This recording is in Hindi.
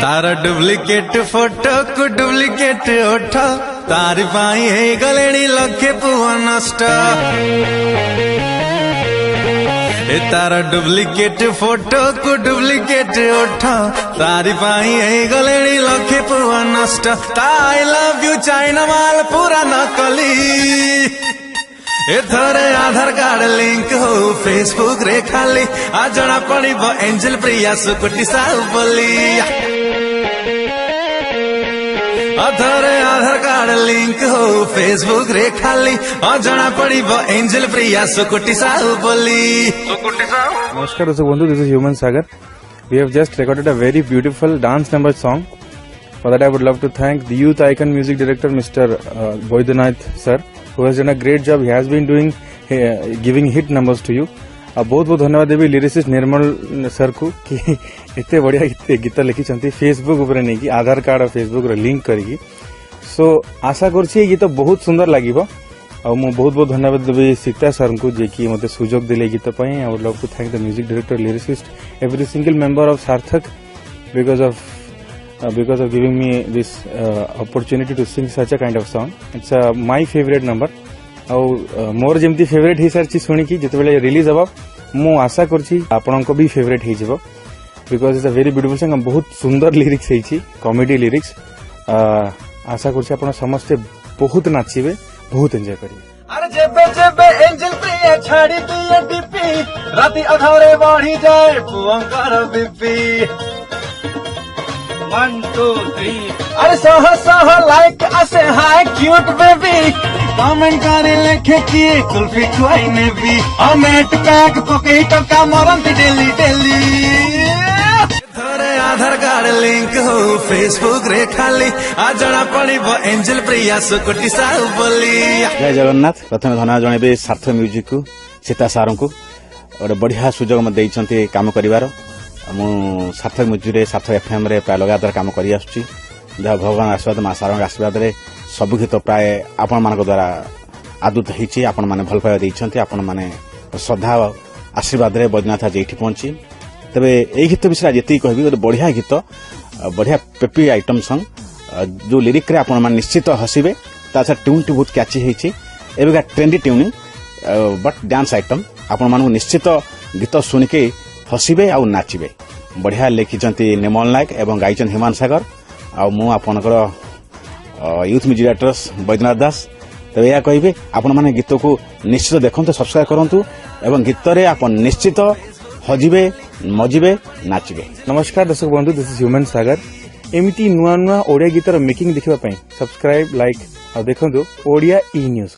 तार डुप्लिकेट फोटो को डुप्लिकेट ओठ तारी पाई है गलेनी लखे पुआ नष्ट तार डुप्लिकेट फोटो को डुप्लिकेट ओठ तारी पाई है गलेनी लखे पुआ नष्ट आई लव यू चाइना माल पूरा नकली थरे आधार कार्ड लिंक हो फेसबुक रे खाली आ जना पड़िबो एंजल प्रिया सुकुटी साहु बोली थरे आधार कार्ड लिंक हो फेसबुक रे खाली आ जना पड़िबो एंजल प्रिया सुकुटी साहु बोली नमस्कार दोस्तों बंधु, this is human Sagar. We have just recorded a very beautiful dance number song. For that I would love to thank the youth icon music director Mr. Boydanath sir, who has done a great job. He has been doing giving hit numbers to you. बहुत बहुत धन्यवाद देवी लिरिसिस्ट निर्मल सर को कि इतने बढ़िया गीत लिखी फेसबुक ऊपर नहीं कि आधार कार्ड और फेसबुक लिंक करी. सो आशा कर गीत बहुत सुंदर लगे. बहुत बहुत धन्यवाद देवी सीता सर को जे कि मते सुजोग दिले गीत पई. I would love to thank the music director lyricist every single member of Sarthak because of giving me this opportunity to sing such a kind of song. It's my favorite number. मोर जमती फेवरेट ही सारी शुणी की जिते रिलीज हम मु आशा कर भी फेवरेट हो because it's a very beautiful song. बहुत सुंदर लिरिक्स है कॉमेडी लिरिक्स. आशा कर समस्ते बहुत नाचिबे बहुत एंजॉय करेंगे. अरे जेबे जेबे एंजल प्रिया छाड़ी दिए डीपी राती अधारे बढ़ी जाए पुअंकर बीपी 1 2 3 अरे सह लाइक असे हाय क्यूट बेबी कमेंट करे लिखे किए कुल्फी खुआई ने भी और नेट पैक पके टका मरंती डेली डेली. थरे आधार कार्ड लिंक हो फेसबुक रे खाली आ जना पड़िबो एंजल प्रिया सुकुटी साहु बोली. जय जगन्नाथ. प्रथम धन्यवाद जणाबे सार्थक म्यूजिक को सीता सार को गोटे बढ़िया सुजोग मत देइछंती काम करिवार. मु सार्थक म्यूजिक रे सार्थक एफएम रे प्राय लगातार काम करि आछी. भगवान आशीर्वाद मां सारंग आशीर्वाद रे सब गीत प्राय आपण मान द्वारा आदृत होती. आपण मैंने भल पाइबा देइछंती. आपण मैंने श्रद्धा आशीर्वाद रे बैद्यनाथ आज एठी पहुंची. तबे ए गीत विषय जेती कहबी गोटे बढ़िया गीत बढ़िया पेपी आइटम सॉन्ग जो लिरिक रे आपण मैंने निश्चित हसिबे. ताछा ट्यून टी बहुत कैची हेछि. एबेगा trendy tuning but dance item आपण मानू निश्चित गीत सुन के हसिबे आ नाचिबे. बढ़िया लिखिछंती निर्मल नायक एवं गायचन हिमान सागर आ मु आपनकर यूथ म्यूजिक डायरेक्टर्स बैद्यनाथ दास. तबे या कहबे आपण माने गीत को निश्चित देखंतु सब्सक्राइब करंतु एवं गीत रे आपण निश्चित हजिबे मजिबे नाचिबे. नमस्कार दर्शक बंधु, दिस इज ह्यूमन सागर. एमिति नुआ नुआ ओडिया गीतर मेकिंग देखिबा पई सब्सक्राइब लाइक और देखंतु ओडिया ई न्यूज.